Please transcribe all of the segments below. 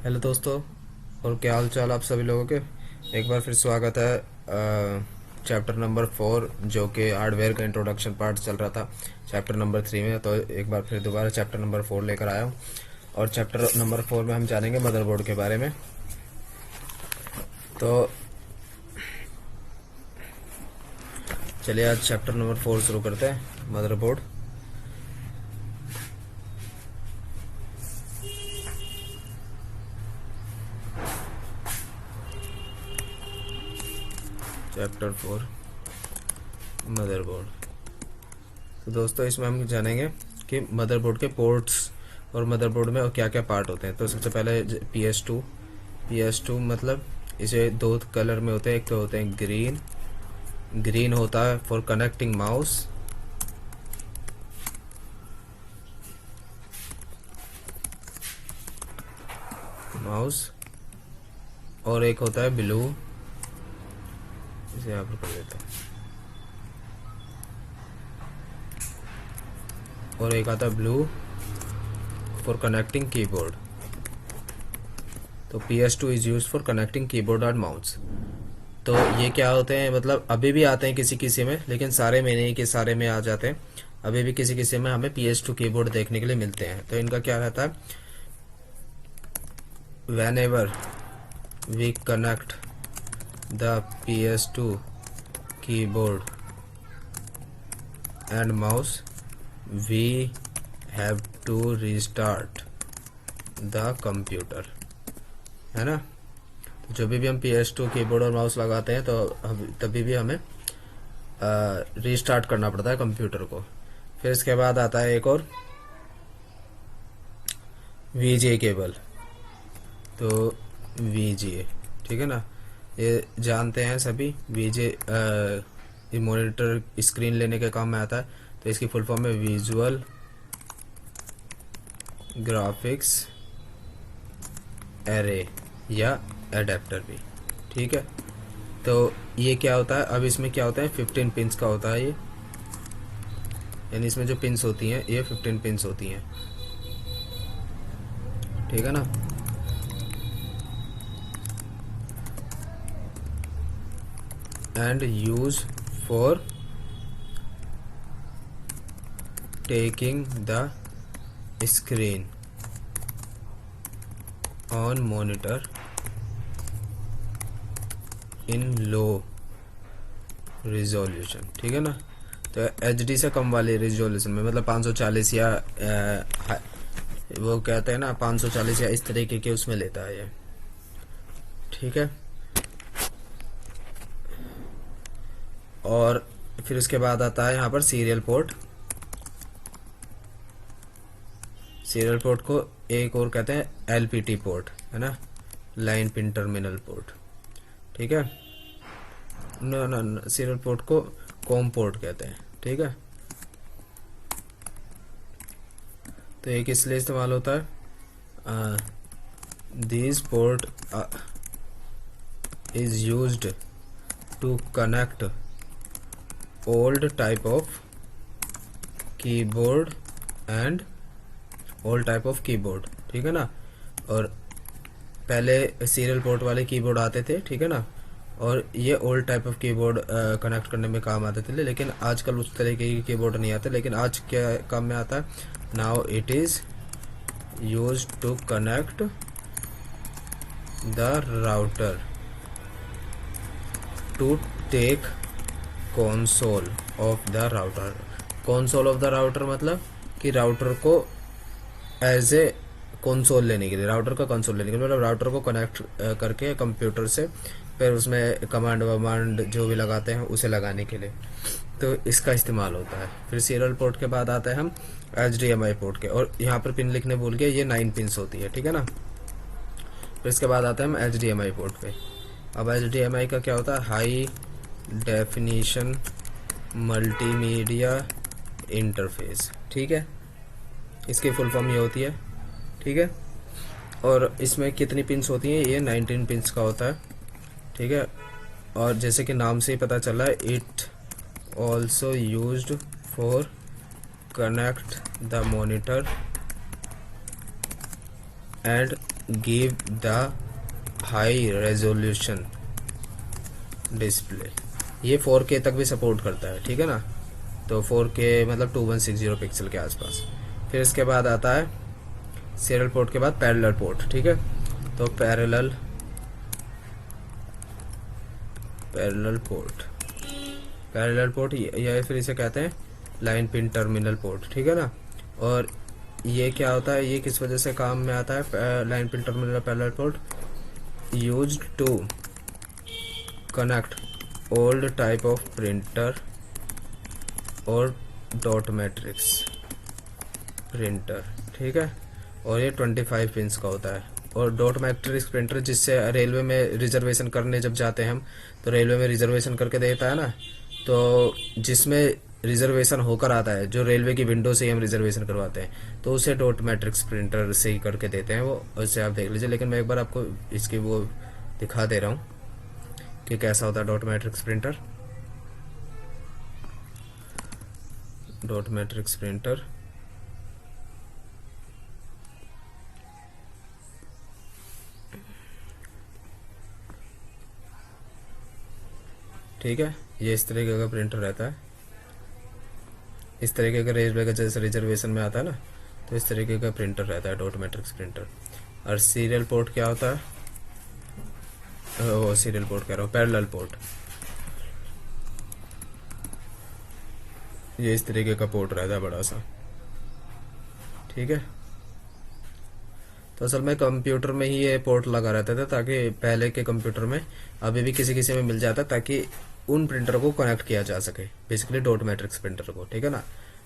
Hello दोस्तों। और क्या हाल चाल आप सभी लोगों के। एक बार फिर स्वागत है चैप्टर नंबर 4, जो कि हार्डवेयर का इंट्रोडक्शन पार्ट चल रहा था चैप्टर नंबर 3 में। तो एक बार फिर दोबारा चैप्टर नंबर 4 लेकर आया हूँ। और चैप्टर नंबर 4 में हम जानेंगे मदरबोर्ड के बारे में। तो चलिए आज चैप्टर नंबर 4 शुरू करते हैं, मदरबोर्ड। Chapter 4 motherboard. तो दोस्तों इसमें हम जानेंगे कि मदरबोर्ड के पोर्ट्स और मदरबोर्ड में और क्या क्या पार्ट होते हैं। तो सबसे पहले PS2 मतलब इसे दो कलर में होते हैं। एक तो होते हैं ग्रीन होता है फॉर कनेक्टिंग माउस और एक होता है ब्लू, इसे यहाँ पर कर देते हैं, और एक आता है ब्लू फॉर कनेक्टिंग कीबोर्ड। तो PS2 is use for connecting keyboard और माउस। तो ये क्या होते हैं, मतलब अभी भी आते हैं किसी किसी में, लेकिन सारे में नहीं कि सारे में आ जाते हैं। अभी भी किसी किसी में हमें PS2 कीबोर्ड देखने के लिए मिलते हैं। तो इनका क्या रहता है, whenever we connect the PS2 keyboard and mouse, we have to restart the computer, है ना। तो जब भी हम PS2 कीबोर्ड और माउस लगाते हैं तो तभी भी हमें रीस्टार्ट करना पड़ता है कंप्यूटर को। फिर इसके बाद आता है एक और VGA केबल। तो VGA, ठीक है ना, ये जानते हैं सभी। ये मॉनिटर स्क्रीन लेने के काम में आता है। तो इसकी फुल फॉर्म है विजुअल ग्राफिक्स एरे या एडेप्टर भी, ठीक है। तो ये क्या होता है, अब इसमें क्या होता है, 15 पिंस का होता है ये, यानी इसमें जो पिंस होती हैं ये 15 पिंस होती हैं, ठीक है ना। And use for taking the screen on monitor in low resolution, ठीक है ना। तो HD से कम वाले रिजोल्यूशन में, मतलब 540 या वो कहते हैं ना 540 या इस तरीके के उसमें लेता है ये, ठीक है। और फिर उसके बाद आता है यहाँ पर सीरियल पोर्ट को एक और कहते हैं LPT पोर्ट, है ना, लाइन पिन टर्मिनल पोर्ट, ठीक है। न सीरियल पोर्ट को कॉम पोर्ट कहते हैं, ठीक है। तो ये किस लिए इस्तेमाल होता है, this port is used to connect old type of keyboard and old type of keyboard, ठीक है ना। और पहले सीरियल पोर्ट वाले कीबोर्ड आते थे, ठीक है ना, और ये old type of keyboard connect करने में काम आते थे। लेकिन आजकल उस तरह के कीबोर्ड नहीं आते, लेकिन आज क्या काम में आता है, now it is use to connect the router to take console of the router. Console of the router मतलब कि राउटर को एज ए कंसोल लेने के लिए, राउटर का कंसोल लेने के लिए, मतलब राउटर को कनेक्ट करके कंप्यूटर से फिर उसमें कमांड वमांड जो भी लगाते हैं उसे लगाने के लिए, तो इसका इस्तेमाल होता है। फिर सीरियल पोर्ट के बाद आता है हम HDMI पोर्ट के, और यहाँ पर पिन लिखने भूल गए, ये 9 पिंस होती है, ठीक है ना। फिर इसके बाद आता है हम HDMI पोर्ट पे। अब HDMI का क्या होता है, हाई डेफिनेशन मल्टीमीडिया इंटरफेस, ठीक है। इसकी फुल फॉर्म ये होती है, ठीक है। और इसमें कितनी पिंस होती हैं, ये 19 पिंस का होता है, ठीक है। और जैसे कि नाम से ही पता चला है, it also used for connect the monitor and give the high resolution display. ये 4K तक भी सपोर्ट करता है, ठीक है ना। तो 4K मतलब 2160 पिक्सल के आसपास। फिर इसके बाद आता है सीरियल पोर्ट के बाद पैरेलल पोर्ट, ठीक है। तो पैरेलल पोर्ट या फिर इसे कहते हैं लाइन पिन टर्मिनल पोर्ट, ठीक है ना। और ये क्या होता है, ये किस वजह से काम में आता है line pin terminal parallel port? Used to connect old type of printer और डॉट मैट्रिक्स प्रिंटर, ठीक है। और ये 25 पिंस का होता है। और डॉट मैट्रिक्स प्रिंटर जिससे रेलवे में रिजर्वेशन करने जब जाते हैं हम, तो रेलवे में रिजर्वेशन करके देता है ना, तो जिसमें रिजर्वेशन होकर आता है, जो रेलवे की विंडो से ही हम रिजर्वेशन करवाते हैं, तो उसे डॉट मैट्रिक्स प्रिंटर से ही करके देते हैं वो। उससे आप देख लीजिए, लेकिन मैं एक बार आपको इसकी वो दिखा दे रहा हूँ कि कैसा होता है dot matrix printer. Dot matrix printer ठीक है, ये इस तरीके का प्रिंटर रहता है। इस तरीके का रेलवे का जैसे रिजर्वेशन में आता है ना, तो इस तरीके का प्रिंटर रहता है डॉट मैट्रिक्स प्रिंटर। और सीरियल पोर्ट क्या होता है? वो सीरियल पोर्ट कह रहा हूँ, पैरेलल पोर्ट। ये इस तरीके का पोर्ट रहता है बड़ा सा, ठीक है। तो असल में कंप्यूटर में ही ये पोर्ट लगा रहता था, ताकि पहले के कंप्यूटर में, अभी भी किसी किसी में मिल जाता, ताकि उन प्रिंटर को कनेक्ट किया जा सके, बेसिकली डॉट मैट्रिक्स प्रिंटर को, ठीक है ना।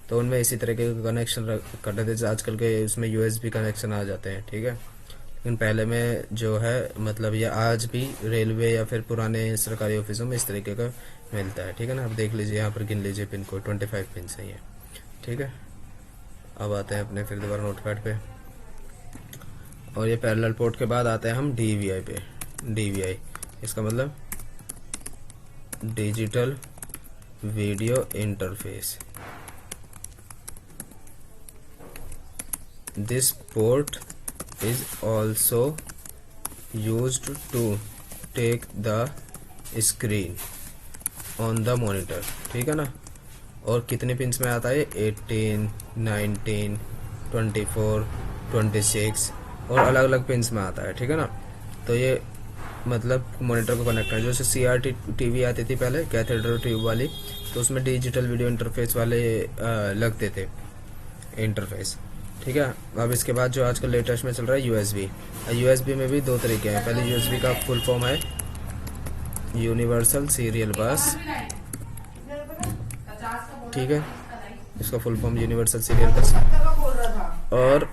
तो उनमें इसी तरीके का कनेक्शन करते थे। आजकल के उसमें USB कनेक्शन आ जाते हैं, ठीक है। लेकिन पहले में जो है, मतलब ये आज भी रेलवे या फिर पुराने सरकारी ऑफिसों में इस तरीके का मिलता है, ठीक है ना। अब देख लीजिए, यहाँ पर गिन लीजिए पिन कोड 25 पिन सही है, ठीक है। अब आते हैं अपने फिर दोबारा नोटपैड पे, और ये पैरेलल पोर्ट के बाद आते हैं हम DVI पे। DVI इसका मतलब digital video interface. This port is also used to take the screen on the monitor, ठीक है ना। और कितने पिंस में आता है? 18, 19, 24, 26 और अलग अलग पिंस में आता है, ठीक है ना। तो ये मतलब मॉनिटर को कनेक्ट है। जैसे CRT TV आती थी पहले, कैथेड्रल ट्यूब वाली, तो उसमें डिजिटल वीडियो इंटरफेस वाले लगते थे इंटरफेस, ठीक है। अब इसके बाद जो आजकल लेटेस्ट में चल रहा है USB। USB में भी दो तरीके हैं। पहले USB का फुल फॉर्म है यूनिवर्सल सीरियल बस, ठीक है। इसका फुल फॉर्म यूनिवर्सल सीरियल बस। और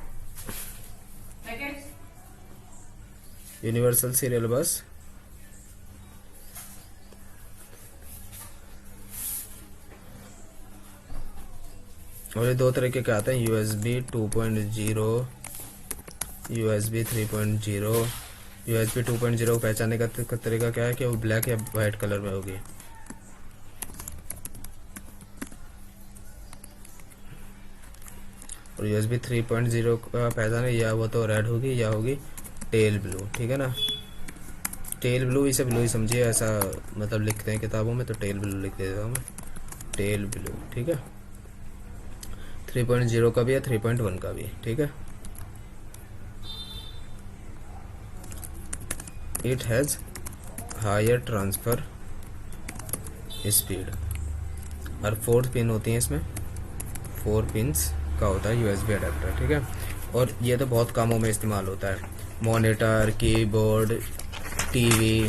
यूनिवर्सल सीरियल बस और ये दो तरीके के आते हैं, USB 2.0, USB 3.0। USB 2.0 को पहचानने का तरीका क्या है कि वो ब्लैक या वाइट कलर में होगी। और USB 3.0 का पहचान है, या वो तो रेड होगी या होगी टेल ब्लू, ठीक है ना। टेल ब्लू, इसे ब्लू ही समझिए, ऐसा मतलब लिखते हैं किताबों में, तो टेल ब्लू लिख देता हूँ मैं, टेल ब्लू, ठीक है। 3.0 का भी है, 3.1 का भी, ठीक है। It has higher transfer speed. और 4 पिन होती हैं इसमें, 4 पिंस का होता है USB अडेप्टर, ठीक है। और ये तो बहुत कामों में इस्तेमाल होता है, मॉनिटर, कीबोर्ड, टीवी,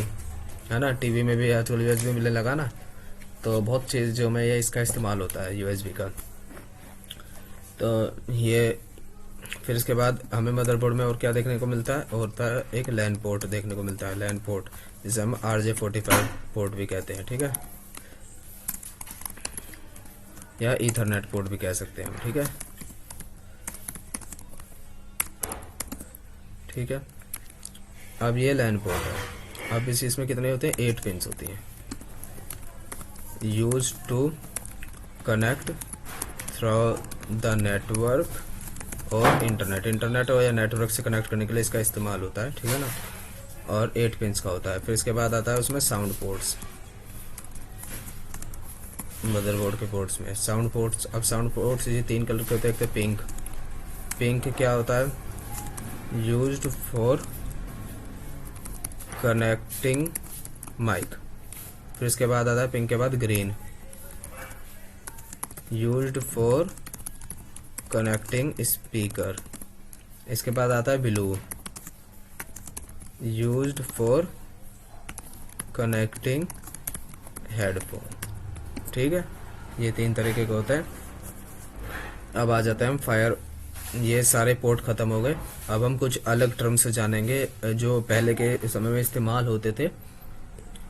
है ना। टीवी में भी आजकल USB मिलने लगा ना, तो बहुत चीज़ों में ये इसका इस्तेमाल होता है USB का। तो ये फिर इसके बाद हमें मदरबोर्ड में और क्या देखने को मिलता है? होता है एक लैन पोर्ट देखने को मिलता है, लैन पोर्ट, जिसे हम RJ45 पोर्ट भी कहते हैं, ठीक है, या ईथरनेट पोर्ट भी कह सकते हैं हम, ठीक है। ठीक है, अब ये लैन पोर्ट है। अब इसमें कितने होते हैं? 8 पिंस होती हैं। Use to connect through the network और इंटरनेट या नेटवर्क से कनेक्ट करने के लिए इसका इस्तेमाल होता है, ठीक है ना। और 8 पिंस का होता है। फिर इसके बाद आता है उसमें साउंड पोर्ट्स, मदरबोर्ड के पोर्ट्स में साउंड पोर्ट्स। अब साउंड पोर्ट्स ये 3 कलर के होते हैं। एक तो पिंक, पिंक क्या होता है, यूज्ड फॉर कनेक्टिंग माइक। फिर इसके बाद आता है पिंक के बाद green, used for connecting speaker. इसके बाद आता है blue, used for connecting headphone, ठीक है। ये 3 तरीके के होते हैं। अब आ जाते हैं हम फायर। ये सारे पोर्ट ख़त्म हो गए। अब हम कुछ अलग टर्म्स जानेंगे जो पहले के समय में इस्तेमाल होते थे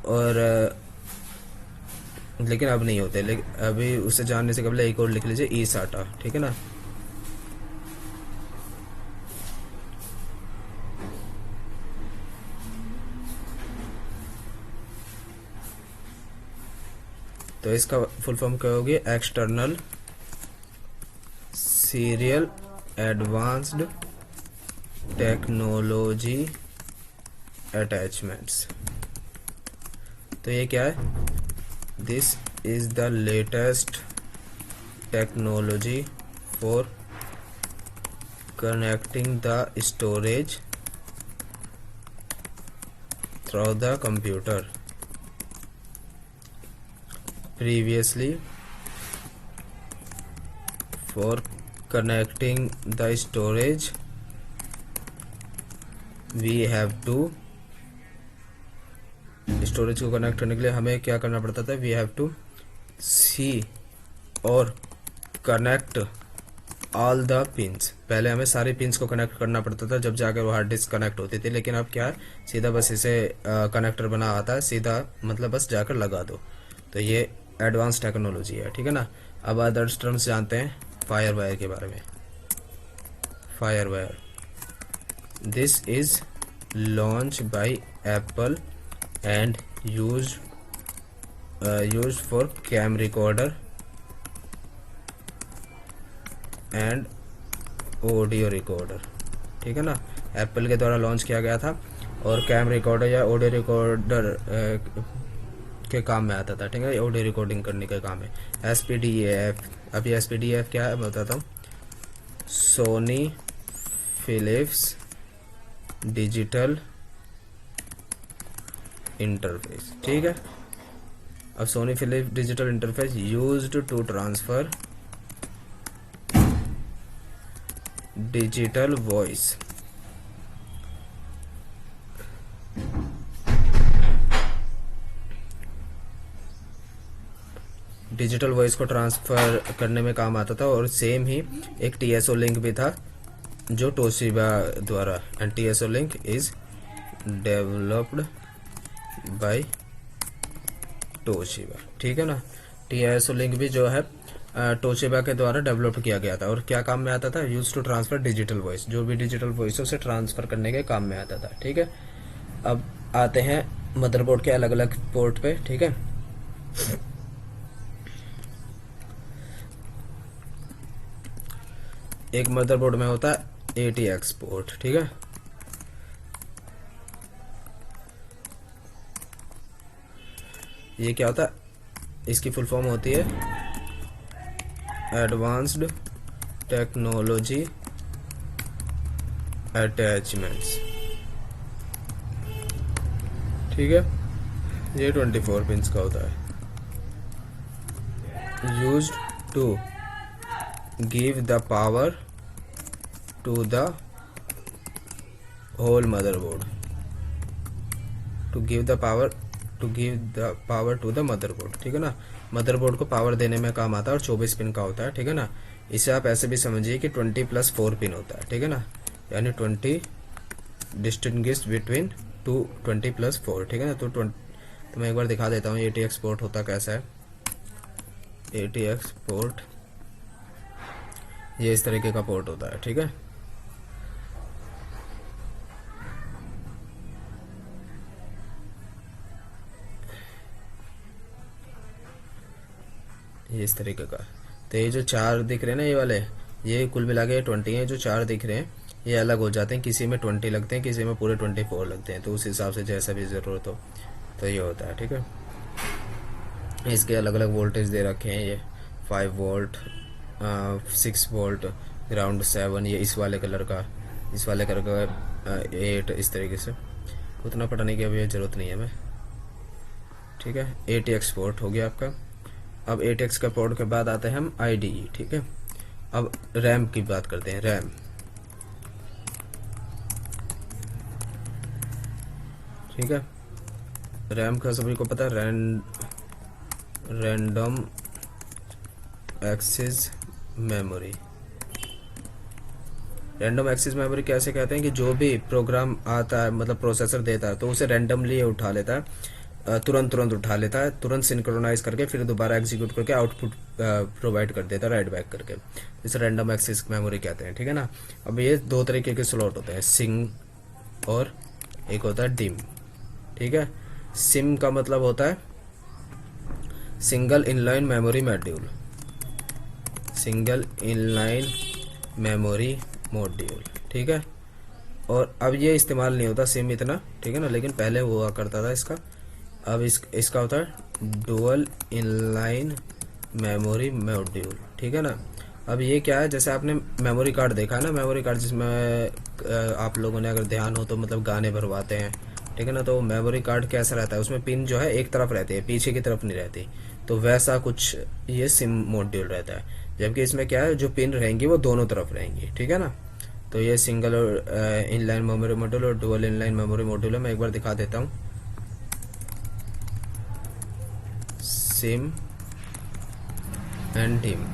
और लेकिन अब नहीं होते। लेकिन अभी उसे जानने से पहले एक और लिख लीजिए, ई साटा, ठीक है ना। तो इसका फुल फॉर्म क्या होगी, external serial advanced technology attachments. तो ये क्या है, this is the latest technology for connecting the storage through the computer. Previously, for connecting the storage, we have to, storage को कनेक्ट करने के लिए हमें क्या करना पड़ता था, वी हैव टू सी और कनेक्ट ऑल द पिंस। पहले हमें सारे पिंस को कनेक्ट करना पड़ता था जब जाकर वो हार्ड डिस्क कनेक्ट होती थी। लेकिन अब क्या है, सीधा बस इसे कनेक्टर बना आता है, सीधा मतलब बस जाकर लगा दो। तो ये एडवांस टेक्नोलॉजी है, ठीक है ना। अब अदर्स टर्म्स जानते हैं फायर वायर के बारे में। Fire wire, this is launch by Apple and use for cam recorder and audio recorder, ठीक है ना। एप्पल के द्वारा लॉन्च किया गया था और कैम रिकॉर्डर या ऑडियो रिकॉर्डर के काम में आता था, ठीक है। ऑडियो रिकॉर्डिंग करने का काम है। SPDAF, अभी SPDAF क्या है मैं बताता हूँ, सोनी फिलिप्स डिजिटल इंटरफेस, ठीक है। अब Sony Philips digital interface used to transfer digital voice, digital voice को ट्रांसफ़र करने में काम आता था। और सेम ही एक TSO लिंक भी था जो टोशिबा द्वारा, and TSO link is developed by Toshiba, ठीक है ना। TSO लिंक भी जो है टोशिबा के द्वारा डेवलप किया गया था। और क्या काम में आता था, use to transfer digital voice, जो भी डिजिटल वॉइस है उसे ट्रांसफ़र करने के काम में आता था, ठीक है। अब आते हैं मदरबोर्ड के अलग अलग पोर्ट पे, ठीक है। एक मदरबोर्ड में होता है ATX पोर्ट, ठीक है। ये क्या होता है, इसकी फुल फॉर्म होती है एडवांस्ड टेक्नोलॉजी अटैचमेंट्स, ठीक है। ये 24 पिंस का होता है, used to give the power to the whole motherboard, to give the power to the motherboard, ठीक है ना। मदरबोर्ड को पावर देने में काम आता है और 24 पिन का होता है, ठीक है ना। इसे आप ऐसे भी समझिए कि 20+4 पिन होता है, ठीक है ना। यानी 20 डिस्टिंग्विश बिटवीन 20+4, ठीक है ना। तो मैं एक बार दिखा देता हूँ ATX पोर्ट होता कैसा है। ATX पोर्ट ये इस तरीके का पोर्ट होता है, ठीक है। ये इस तरीके का। तो ये जो 4 दिख रहे हैं ना, ये वाले, ये कुल मिला के 20 हैं, जो 4 दिख रहे हैं ये अलग हो जाते हैं, किसी में 20 लगते हैं, किसी में पूरे 24 लगते हैं, तो उस हिसाब से जैसा भी ज़रूरत हो तो ये होता है। ठीक है, इसके अलग अलग वोल्टेज दे रखे हैं, ये 5 वोल्ट, 6 वोल्ट, ग्राउंड 7, ये इस वाले कलर का, इस वाले कलर का 8, इस तरीके से। उतना पढ़ने की अभी ज़रूरत नहीं है मैं। ठीक है, ATX पोर्ट हो गया आपका। अब ATX का पोर्ट के बाद आते हैं हम IDE। ठीक है, अब रैम की बात करते हैं। रैम, ठीक है, रैम का सभी को पता है, random access memory. Random access memory कैसे कहते हैं कि जो भी प्रोग्राम आता है, मतलब प्रोसेसर देता है, तो उसे रैंडमली उठा लेता है, तुरंत उठा लेता है, तुरंत सिंक्रोनाइज करके फिर दोबारा एग्जीक्यूट करके आउटपुट प्रोवाइड कर देता है राइट बैक करके। इसे रैंडम एक्सेस मेमोरी कहते हैं। ठीक है ना। अब ये 2 तरीके के स्लॉट होते हैं, सिंग और एक होता है डिम। ठीक है, सिम का मतलब होता है single inline memory module, single inline memory module. ठीक है, और अब ये इस्तेमाल नहीं होता सिम इतना, ठीक है ना, लेकिन पहले हुआ करता था इसका। अब इसका होता है डुअल इनलाइन मेमोरी मॉड्यूल। ठीक है ना। अब ये क्या है, जैसे आपने मेमोरी कार्ड देखा है ना, मेमोरी कार्ड जिसमें आप लोगों ने अगर ध्यान हो तो मतलब गाने भरवाते हैं, ठीक है ना, तो मेमोरी कार्ड कैसा रहता है, उसमें पिन जो है एक तरफ रहती है, पीछे की तरफ नहीं रहती, तो वैसा कुछ ये सिम मॉड्यूल रहता है। जबकि इसमें क्या है, जो पिन रहेंगी वो दोनों तरफ रहेंगी। ठीक है ना। तो ये सिंगल और इनलाइन मेमोरी मॉड्यूल और डुअल इनलाइन मेमोरी मॉड्यूल है। मैं एक बार दिखा देता हूँ। सिम एंड डिम,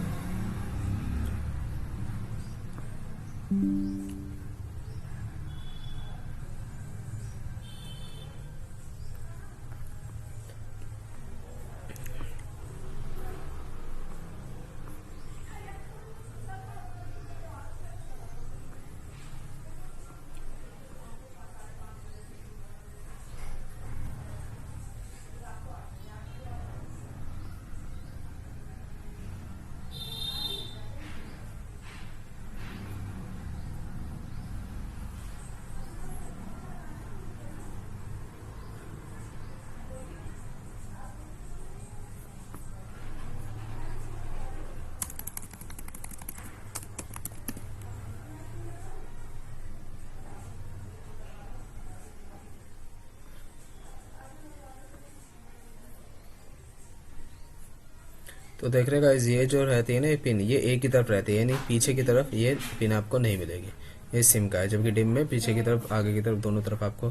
तो देख रहे गाइस, ये जो रहती है ना ये पिन, ये एक ही तरफ रहती है, यानी पीछे की तरफ ये पिन आपको नहीं मिलेगी, ये सिम का है। जबकि डिम में पीछे की तरफ, आगे की तरफ, दोनों तरफ आपको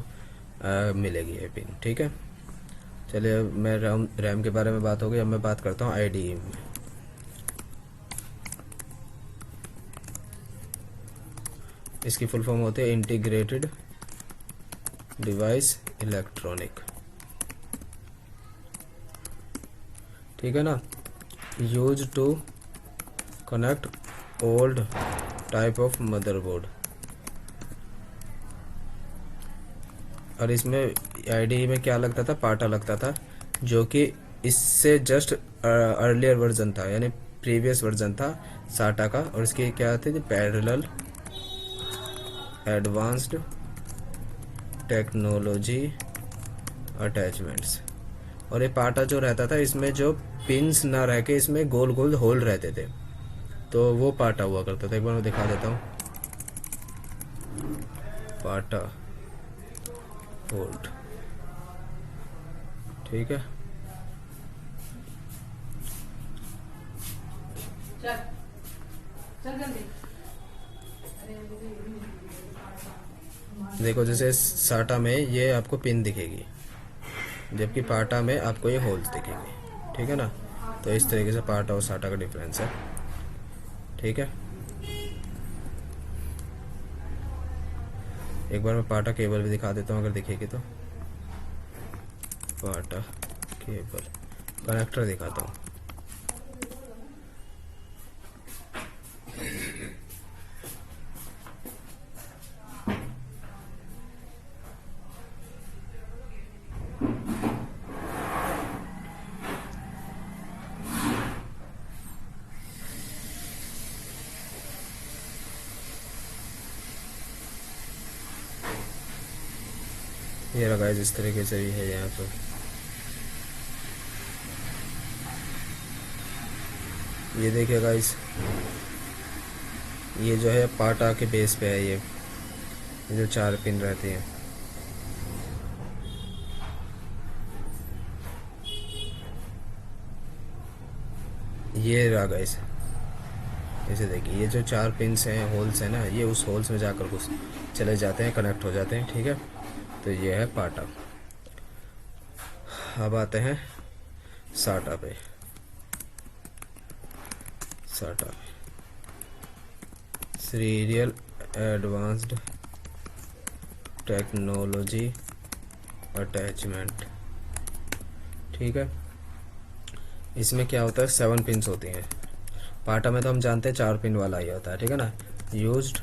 मिलेगी ये पिन। ठीक है, चलिए अब मैं रैम के बारे में बात हो गई, अब मैं बात करता हूँ IDE में। इसकी फुल फॉर्म होती है इंटीग्रेटेड डिवाइस इलेक्ट्रॉनिक। ठीक है ना। Use to connect old type of motherboard. और इसमें IDE में क्या लगता था, पाटा लगता था, जो कि इससे जस्ट अर्लियर वर्जन था, यानी प्रीवियस वर्जन था साटा का। और इसकी क्या थी, पैरेलल एडवांस्ड टेक्नोलॉजी अटैचमेंट्स। और ये पाटा जो रहता था, इसमें जो पिंस ना रह के इसमें गोल गोल होल रहते थे, तो वो पाटा हुआ करता था। एक बार मैं दिखा देता हूँ, पाटा होल्ड। ठीक है, देखो जैसे साटा में ये आपको पिन दिखेगी, जबकि पाटा में आपको ये होल्स दिखेंगे। ठीक है ना। तो इस तरीके से पाटा और साटा का डिफरेंस है। ठीक है, एक बार मैं पाटा केबल भी दिखा देता हूँ अगर दिखेगी तो। पाटा केबल कनेक्टर दिखाता हूँ। ये रहा गाइस, इस तरीके से भी है यहाँ पे। ये देखिए गाइस, ये जो है पाटा के बेस पे है, ये जो 4 पिन रहती हैं। ये रहा गाइस, इसे देखिए, ये जो 4 पिन्स हैं, होल्स हैं ना, ये उस होल्स में जाकर घुस चले जाते हैं, कनेक्ट हो जाते हैं, ठीक है। तो ये है पाटा। अब आते हैं साटा पे। साटा सीरियल एडवांस्ड टेक्नोलॉजी अटैचमेंट, ठीक है। इसमें क्या होता है, 7 पिन्स होती हैं। पाटा में तो हम जानते हैं 4 पिन वाला ही होता है, ठीक है ना। Used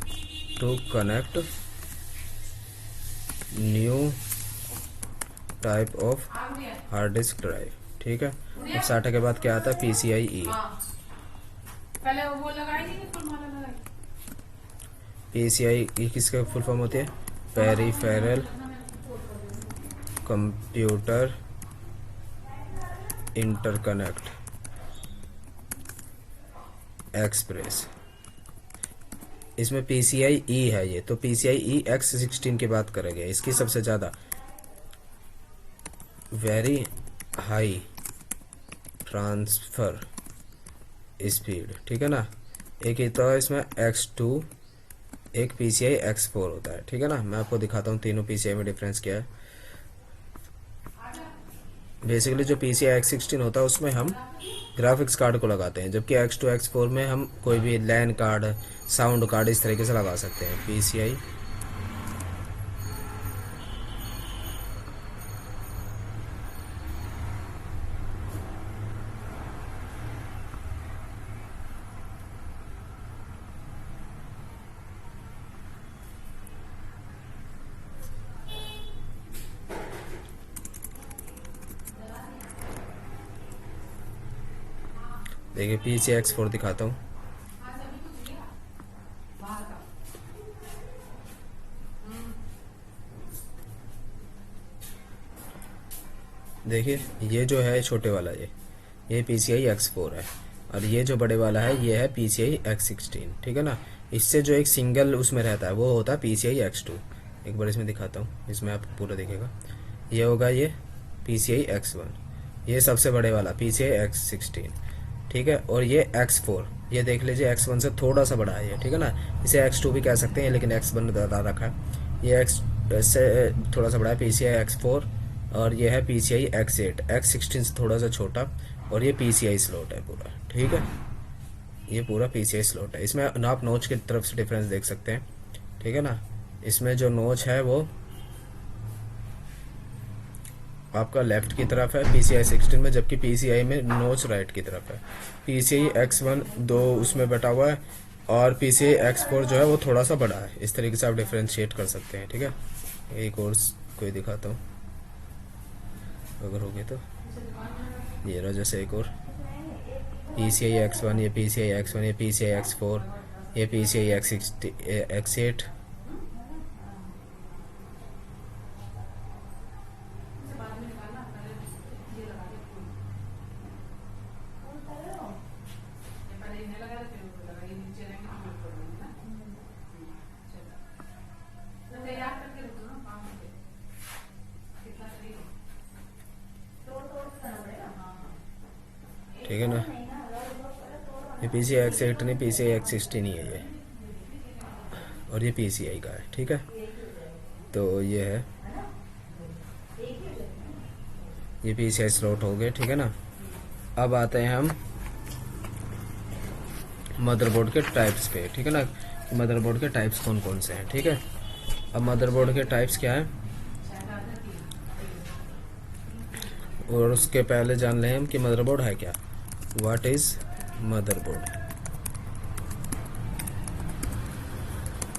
to connect new type of hard disk drive, ठीक है। अब साटा के बाद क्या आता है, PCIe। PCIe किसका फुल फॉर्म होती है, पेरिफेरल कंप्यूटर इंटरकनेक्ट एक्सप्रेस। इसमें PCIe है ये, तो PCIe X16 की बात करेंगे। इसकी सबसे ज़्यादा वेरी हाई ट्रांसफ़र स्पीड, ठीक है ना। एक ही तो है इसमें X2, एक PCI X4 होता है, ठीक है ना। मैं आपको दिखाता हूँ तीनों PCI में डिफरेंस क्या है। बेसिकली जो PCI X16 होता है उसमें हम ग्राफिक्स कार्ड को लगाते हैं, जबकि X2 X4 में हम कोई भी लैन कार्ड, साउंड कार्ड इस तरीके से लगा सकते हैं। PCI देखिए, PCI X4 दिखाता हूँ। देखिए, ये जो है छोटे वाला, ये PCI X4 है, और ये जो बड़े वाला है ये है PCI X16, ठीक है ना। इससे जो एक सिंगल उसमें रहता है वो होता है PCI X2। एक बार इसमें दिखाता हूँ, इसमें आप पूरा देखेगा। ये होगा ये PCI X1, ये सबसे बड़े वाला PCI X16, ठीक है। और ये X4, ये देख लीजिए, X1 से थोड़ा सा बड़ा है ये, ठीक है ना। इसे X2 भी कह सकते हैं, लेकिन X1 ज़्यादा रखा है। ये X से थोड़ा सा बड़ा है PCI X4, और ये है PCI X8, X16 से थोड़ा सा छोटा, और ये PCI स्लॉट है पूरा, ठीक है। ये पूरा PCI स्लॉट है। इसमें आप नोच की तरफ से डिफरेंस देख सकते हैं, ठीक है ना। इसमें जो नोच है वो आपका लेफ्ट की तरफ है PCI 16 में, जबकि PCI में नोच राइट की तरफ है। PCI X1 दो उसमें बैठा हुआ है, और PCI X4 जो है वो थोड़ा सा बड़ा है। इस तरीके से आप डिफ्रेंशिएट कर सकते हैं, ठीक है। एक और कोई दिखाता हूँ अगर हो गए तो। ये रहा जैसे एक और PCI X1, ये PCI X1, ये PCI X4, ये PCI X8। ठीक है ना। ये PCI X8 नहीं, PCI X16 ही है ये, और ये PCI का है, ठीक है। तो ये है, ये PCI स्लॉट हो गए, ठीक है ना। अब आते हैं हम मदरबोर्ड के टाइप्स पे, ठीक है ना। मदरबोर्ड के टाइप्स कौन कौन से हैं, ठीक है। अब मदरबोर्ड के टाइप्स क्या हैं, और उसके पहले जान लें हम कि मदरबोर्ड है क्या। What is motherboard.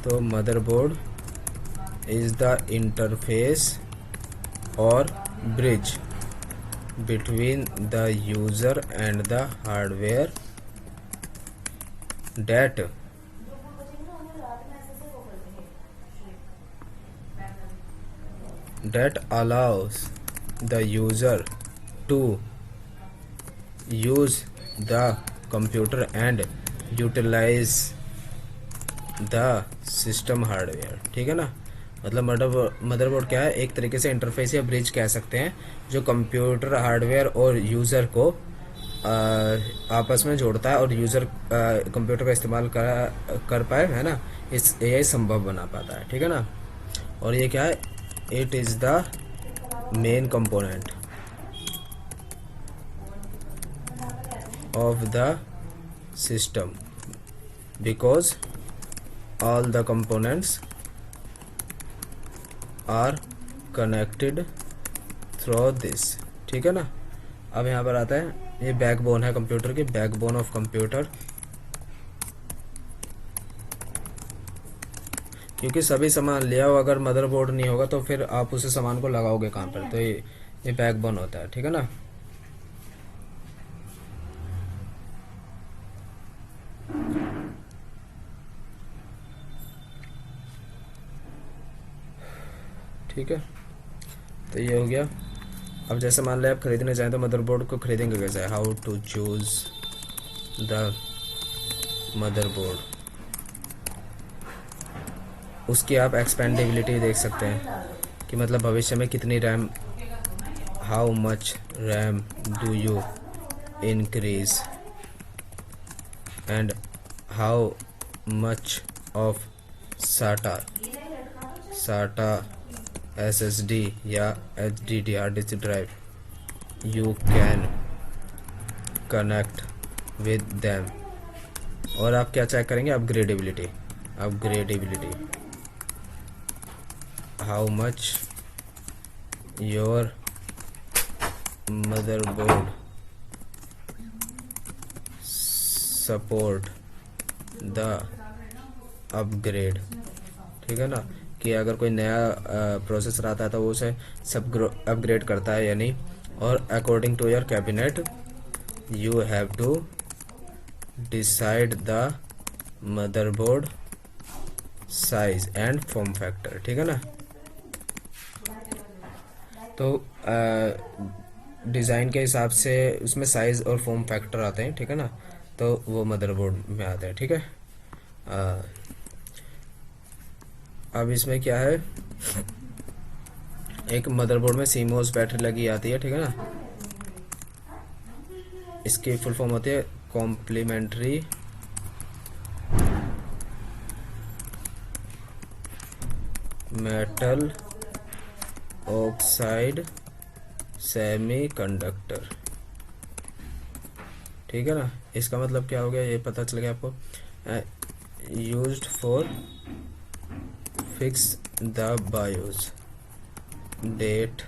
तो मदरबोर्ड इज द इंटरफेस और bridge between the user and the hardware that that allows the user to use the computer and utilize the system hardware। ठीक है ना, मतलब मदरबोर्ड क्या है, एक तरीके से इंटरफेस या ब्रिज कह सकते हैं जो कंप्यूटर हार्डवेयर और यूज़र को आपस में जोड़ता है और यूज़र कंप्यूटर का इस्तेमाल कर पाए, है ना, इस यही संभव बना पाता है। ठीक है ना, और ये क्या है, it is the main component of the system because all the components are connected through this। ठीक है ना, अब यहाँ पर आता है, ये बैकबोन है कंप्यूटर की, बैकबोन ऑफ कंप्यूटर, क्योंकि सभी सामान लिया हो, अगर मदरबोर्ड नहीं होगा तो फिर आप उसे सामान को लगाओगे कहाँ पर, तो ये बैकबोन होता है। ठीक है ना, ठीक है, तो ये हो गया। अब जैसे मान लें आप खरीदने चाहें तो मदरबोर्ड को खरीदेंगे कैसे, how to choose the motherboard, उसकी आप एक्सपेंडेबिलिटी देख सकते हैं कि मतलब भविष्य में कितनी RAM, how much RAM do you increase and how much of साटा SSD या HDD hard disk drive you can connect with them. और आप क्या चेक करेंगे, upgradability how much your motherboard support the upgrade. ठीक है ना, कि अगर कोई नया प्रोसेसर आता है तो वो उसे सब अपग्रेड करता है या नहीं। और according to your cabinet you have to decide the motherboard size and form factor. ठीक है ना, तो डिज़ाइन के हिसाब से उसमें साइज़ और फॉर्म फैक्टर आते हैं। ठीक है ना, तो वो मदरबोर्ड में आते हैं। ठीक है, अब इसमें क्या है, एक मदरबोर्ड में सीमोस बैटरी लगी आती है। ठीक है ना, इसकी फुल फॉर्म होती है कॉम्प्लीमेंट्री मेटल ऑक्साइड सेमीकंडक्टर। ठीक है ना, इसका मतलब क्या हो गया, ये पता चल गया आपको, used for fix the BIOS date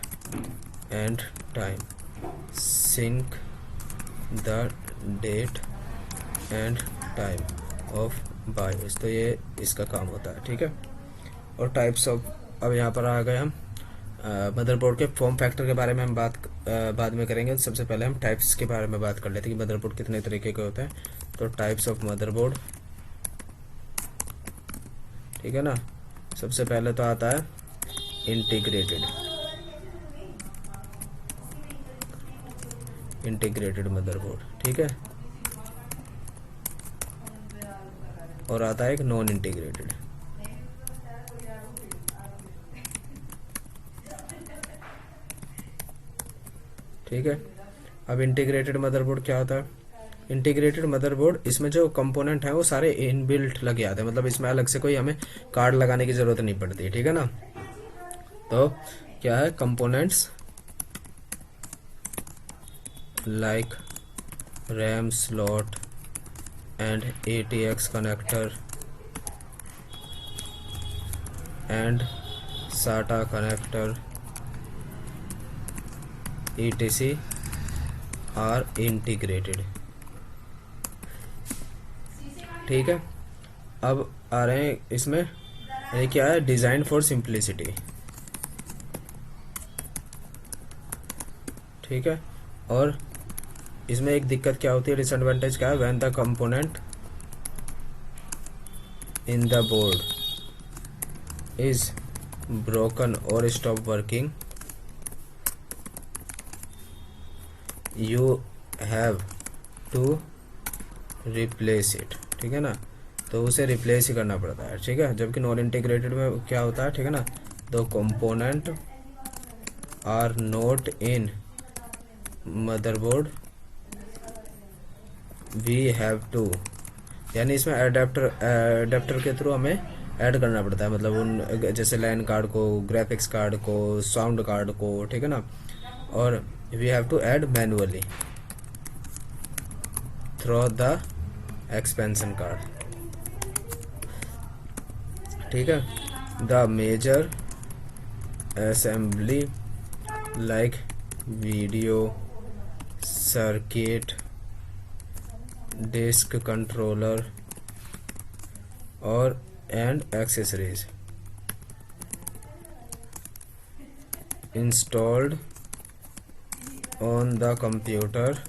and time, sync the date and time of BIOS। तो ये इसका काम होता है। ठीक है, और टाइप्स ऑफ, अब यहाँ पर आ गए हम मदरबोर्ड के फॉर्म फैक्टर के बारे में हम बात बाद में करेंगे। सबसे पहले हम टाइप्स के बारे में बात कर लेते हैं कि मदरबोर्ड कितने तरीके के होते हैं। तो टाइप्स ऑफ मदरबोर्ड, ठीक है ना, सबसे पहले तो आता है इंटीग्रेटेड मदरबोर्ड। ठीक है, और आता है एक नॉन इंटीग्रेटेड। ठीक है, अब इंटीग्रेटेड मदरबोर्ड क्या होता है, इंटीग्रेटेड मदरबोर्ड, इसमें जो कंपोनेंट है वो सारे इनबिल्ट लगे आते हैं, मतलब इसमें अलग से कोई हमें कार्ड लगाने की ज़रूरत नहीं पड़ती। ठीक है ना, तो क्या है, components like RAM slot and ATX connector and SATA connector etc are integrated. ठीक है, अब आ रहे हैं इसमें, ये क्या है, डिज़ाइन फॉर सिंप्लिसिटी। ठीक है, और इसमें एक दिक्कत क्या होती है, डिसएडवांटेज क्या है, when the component in the board is broken or stop working, you have to replace it, ठीक है ना। तो उसे रिप्लेस ही करना पड़ता है, ठीक है। जबकि नॉन इंटीग्रेटेड में क्या होता है, ठीक है ना, the component are not in motherboard we have to, यानी इसमें एडेप्टर के थ्रू हमें ऐड करना पड़ता है, मतलब उन जैसे लैन कार्ड को, ग्राफिक्स कार्ड को, साउंड कार्ड को, ठीक है ना। और we have to add manually through the expansion card, ठीक है। The major assembly like video circuit, disk controller और and accessories installed on the computer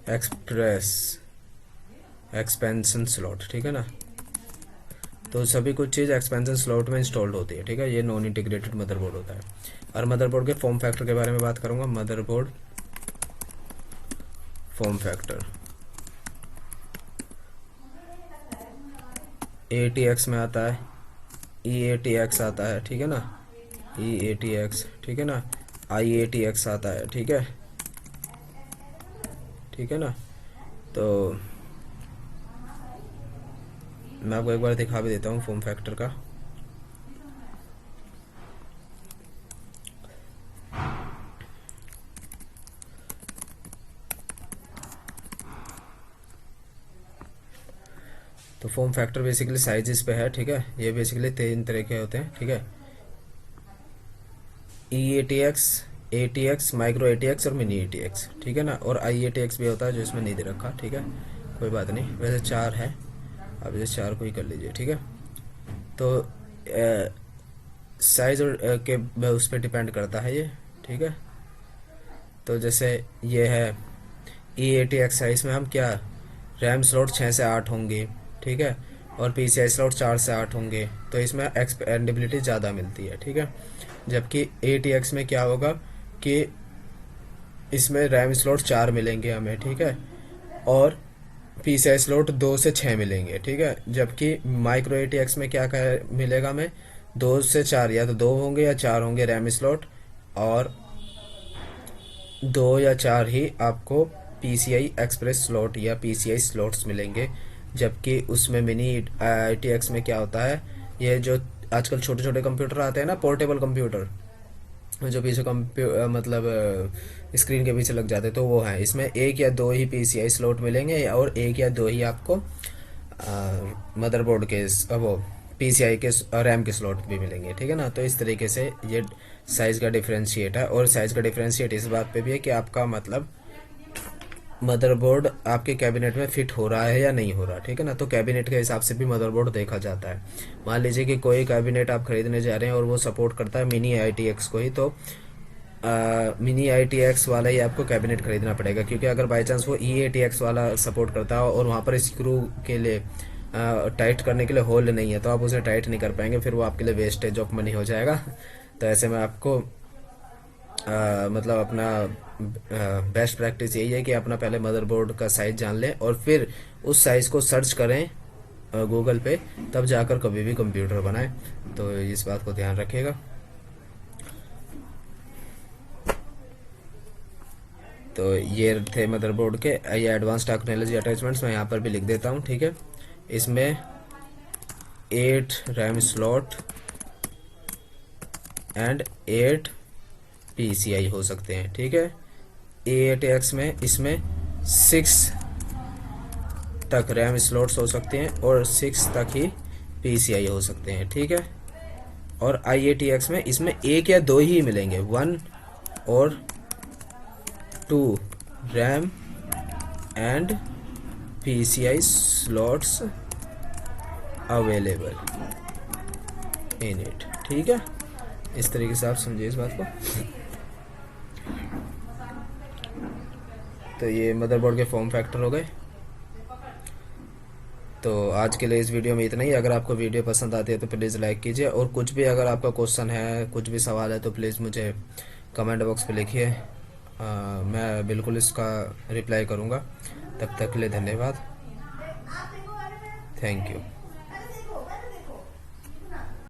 express expansion slot, ठीक है ना। तो सभी कुछ चीज़ एक्सपेंशन स्लॉट में इंस्टॉल्ड होती है, ठीक है। ये नॉन इंटीग्रेटेड मदरबोर्ड होता है। और मदरबोर्ड के फॉर्म फैक्टर के बारे में बात करूंगा। मदरबोर्ड फॉर्म फैक्टर ATX में आता है, EATX आता है, ठीक है ना, EATX, ठीक है ना, IATX आता है, ठीक है, ठीक है ना। तो मैं आपको एक बार दिखा भी देता हूँ फॉर्म फैक्टर का। तो फॉर्म फैक्टर बेसिकली साइजेस पे है, ठीक है। ये बेसिकली 3 तरह के होते हैं, ठीक है। EATX, ATX, माइक्रो ATX और मिनी ATX, ठीक है ना। और IATX भी होता है जो इसमें नहीं दे रखा, ठीक है, कोई बात नहीं। वैसे 4 है, आप इसे 4 को ही कर लीजिए, ठीक है। तो साइज और के उस पर डिपेंड करता है ये, ठीक है। तो जैसे ये है EATX साइज में हम क्या, रैम स्लॉट 6 से 8 होंगे, ठीक है, और PCI स्लॉट 4 से 8 होंगे, तो इसमें एक्सपेंडेबिलिटी ज़्यादा मिलती है, ठीक है। जबकि ATX में क्या होगा कि इसमें रैम स्लॉट 4 मिलेंगे हमें, ठीक है, और PCI स्लॉट 2 से 6 मिलेंगे, ठीक है। जबकि माइक्रो ATX में क्या मिलेगा हमें, 2 से 4, या तो 2 होंगे या 4 होंगे रैम स्लॉट, और 2 या 4 ही आपको PCI एक्सप्रेस स्लॉट या PCI स्लॉट्स मिलेंगे। जबकि उसमें मिनी ATX में क्या होता है, ये जो आजकल छोटे छोटे कंप्यूटर आते हैं ना, पोर्टेबल कंप्यूटर, जो पीछे मतलब स्क्रीन के पीछे लग जाते हैं, तो वो है। इसमें 1 या 2 ही PCI स्लॉट मिलेंगे, और 1 या 2 ही आपको मदरबोर्ड के वो PCI के रैम के स्लॉट भी मिलेंगे, ठीक है ना। तो इस तरीके से ये साइज़ का डिफ्रेंशिएट है। और साइज़ का डिफ्रेंशिएट इस बात पे भी है कि आपका मतलब मदरबोर्ड आपके कैबिनेट में फिट हो रहा है या नहीं हो रहा, ठीक है ना। तो कैबिनेट के हिसाब से भी मदरबोर्ड देखा जाता है। मान लीजिए कि कोई कैबिनेट आप खरीदने जा रहे हैं और वो सपोर्ट करता है मिनी ITX को ही, तो मिनी ITX वाला ही आपको कैबिनेट खरीदना पड़ेगा। क्योंकि अगर बाई चांस वो EATX वाला सपोर्ट करता है और वहाँ पर स्क्रू के लिए टाइट करने के लिए होल नहीं है, तो आप उसे टाइट नहीं कर पाएंगे, फिर वो आपके लिए वेस्टेज ऑफ मनी हो जाएगा। तो ऐसे में आपको मतलब अपना बेस्ट प्रैक्टिस यही है कि अपना पहले मदरबोर्ड का साइज जान लें और फिर उस साइज को सर्च करें गूगल पे, तब जाकर कभी भी कंप्यूटर बनाएं। तो इस बात को ध्यान रखिएगा। तो ये थे मदरबोर्ड के ये एडवांस टेक्नोलॉजी अटैचमेंट्स, मैं यहाँ पर भी लिख देता हूँ, ठीक है। इसमें 8 रैम स्लॉट एंड 8 PCI हो सकते हैं, ठीक है। ATX में इसमें 6 तक रैम स्लॉट्स हो सकते हैं और 6 तक ही PCI हो सकते हैं, ठीक है। और IATX में इसमें 1 या 2 ही मिलेंगे, 1 और 2 RAM and PCI slots available in it, ठीक है। इस तरीके से आप समझिए इस बात को। तो ये मदरबोर्ड के फॉर्म फैक्टर हो गए। तो आज के लिए इस वीडियो में इतना ही। अगर आपको वीडियो पसंद आती है तो प्लीज़ लाइक कीजिए, और कुछ भी अगर आपका क्वेश्चन है, कुछ भी सवाल है, तो प्लीज़ मुझे कमेंट बॉक्स पे लिखिए। मैं बिल्कुल इसका रिप्लाई करूँगा। तब तक के लिए धन्यवाद। Thank you.